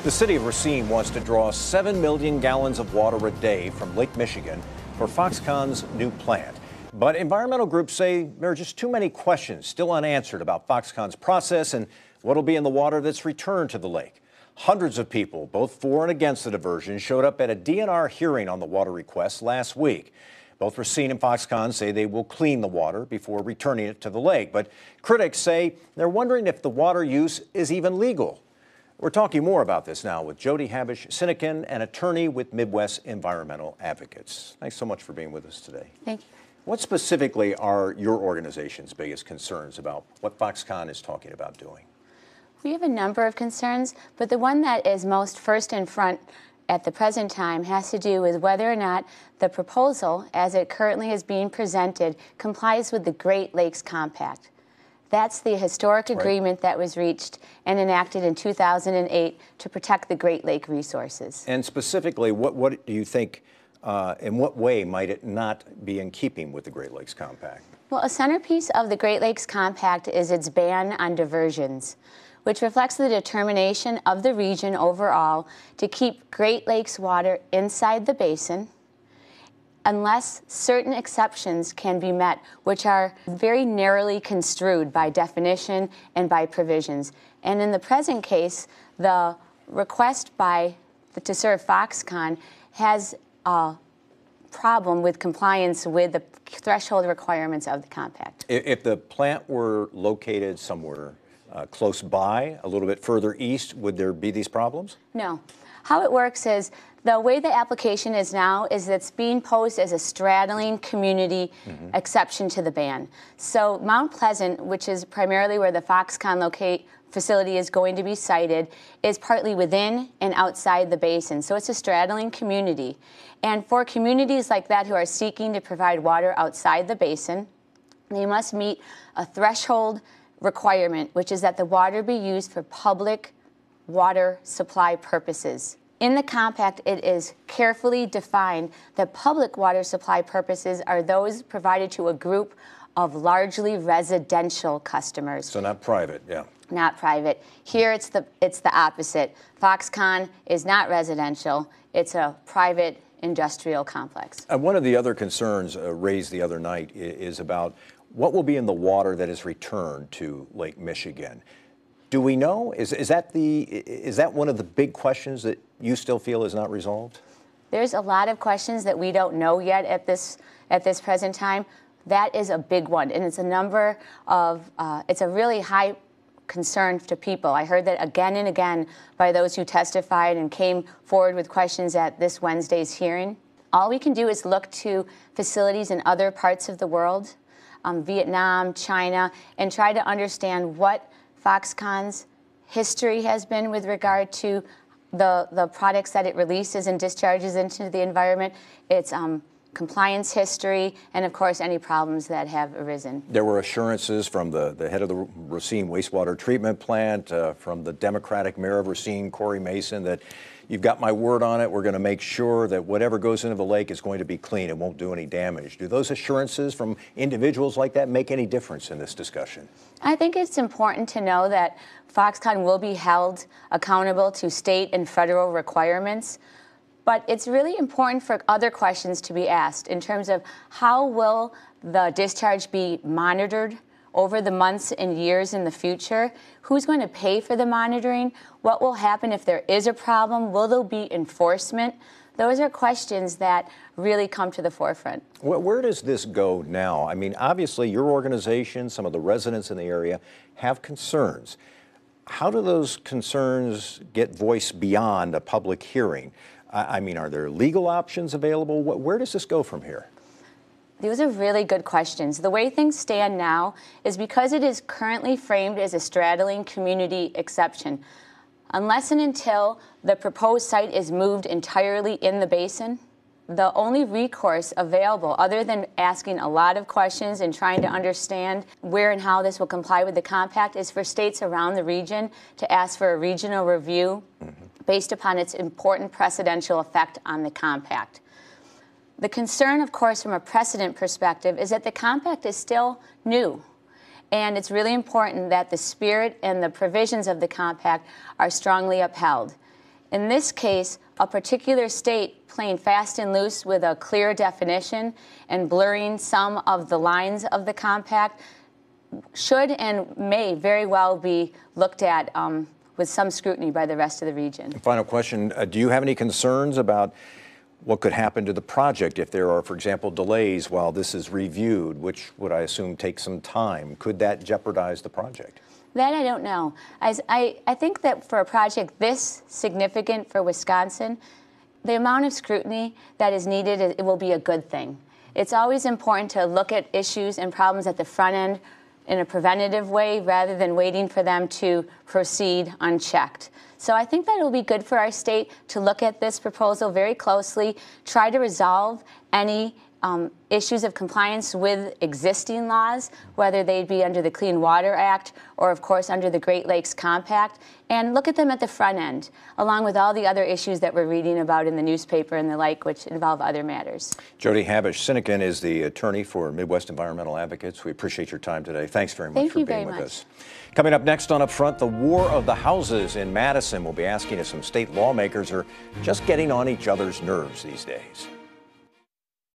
The city of Racine wants to draw 7 million gallons of water a day from Lake Michigan for Foxconn's new plant. But environmental groups say there are just too many questions still unanswered about Foxconn's process and what will be in the water that's returned to the lake. Hundreds of people, both for and against the diversion, showed up at a DNR hearing on the water request last week. Both Racine and Foxconn say they will clean the water before returning it to the lake. But critics say they're wondering if the water use is even legal. We're talking more about this now with Jody Habish-Sinekin, an attorney with Midwest Environmental Advocates. Thanks so much for being with us today. Thank you. What specifically are your organization's biggest concerns about what Foxconn is talking about doing? We have a number of concerns, but the one that is most first in front at the present time has to do with whether or not the proposal, as it currently is being presented, complies with the Great Lakes Compact. That's the historic agreement that was reached and enacted in 2008 to protect the Great Lake resources. And specifically, what do you think, in what way might it not be in keeping with the Great Lakes Compact? Well, a centerpiece of the Great Lakes Compact is its ban on diversions, which reflects the determination of the region overall to keep Great Lakes water inside the basin, unless certain exceptions can be met, which are very narrowly construed by definition and by provisions. And in the present case, the request to serve Foxconn has a problem with compliance with the threshold requirements of the compact. If the plant were located somewhere close by, a little bit further east, would there be these problems? No. How it works is, the way the application is now is that it's being posed as a straddling community exception to the ban. So Mount Pleasant, which is primarily where the Foxconn facility is going to be sited, is partly within and outside the basin. So it's a straddling community. And for communities like that who are seeking to provide water outside the basin, they must meet a threshold requirement, which is that the water be used for public water supply purposes. In the compact, it is carefully defined that public water supply purposes are those provided to a group of largely residential customers. So not private, yeah. Not private. Here it's the opposite. Foxconn is not residential. It's a private industrial complex. One of the other concerns raised the other night is about what will be in the water that is returned to Lake Michigan. Do we know? Is that one of the big questions that you still feel is not resolved? There's a lot of questions that we don't know yet at this present time. That is a big one, and it's a really high concern to people. I heard that again and again by those who testified and came forward with questions at this Wednesday's hearing. All we can do is look to facilities in other parts of the world, Vietnam, China, and try to understand what Foxconn's history has been with regard to the products that it releases and discharges into the environment, its compliance history, and of course any problems that have arisen. There were assurances from the head of the Racine wastewater treatment plant, from the Democratic mayor of Racine, Corey Mason, that you've got my word on it, we're going to make sure that whatever goes into the lake is going to be clean and won't do any damage. Do those assurances from individuals like that make any difference in this discussion? I think it's important to know that Foxconn will be held accountable to state and federal requirements, but it's really important for other questions to be asked in terms of how will the discharge be monitored over the months and years in the future? Who's going to pay for the monitoring? What will happen if there is a problem? Will there be enforcement? Those are questions that really come to the forefront. Where does this go now? I mean, obviously your organization, some of the residents in the area have concerns. How do those concerns get voiced beyond a public hearing? I mean, are there legal options available? Where does this go from here? Those are really good questions. The way things stand now is because it is currently framed as a straddling community exception. Unless and until the proposed site is moved entirely in the basin, the only recourse available, other than asking a lot of questions and trying to understand where and how this will comply with the compact, is for states around the region to ask for a regional review based upon its important precedential effect on the compact. The concern, of course, from a precedent perspective is that the compact is still new. And it's really important that the spirit and the provisions of the compact are strongly upheld. In this case, a particular state playing fast and loose with a clear definition and blurring some of the lines of the compact should and may very well be looked at with some scrutiny by the rest of the region. Final question, do you have any concerns about what could happen to the project if there are, for example, delays while this is reviewed, which would, I assume, take some time? Could that jeopardize the project? That I don't know. I think that for a project this significant for Wisconsin, the amount of scrutiny that is needed, it will be a good thing. It's always important to look at issues and problems at the front end in a preventative way rather than waiting for them to proceed unchecked. So I think that it will be good for our state to look at this proposal very closely, try to resolve any issues of compliance with existing laws, whether they be under the Clean Water Act or, of course, under the Great Lakes Compact, and look at them at the front end, along with all the other issues that we're reading about in the newspaper and the like, which involve other matters. Jody Habush-Sinykin is the attorney for Midwest Environmental Advocates. We appreciate your time today. Thanks very much for being with us. Coming up next on Upfront, the War of the Houses in Madison. We'll be asking if some state lawmakers are just getting on each other's nerves these days.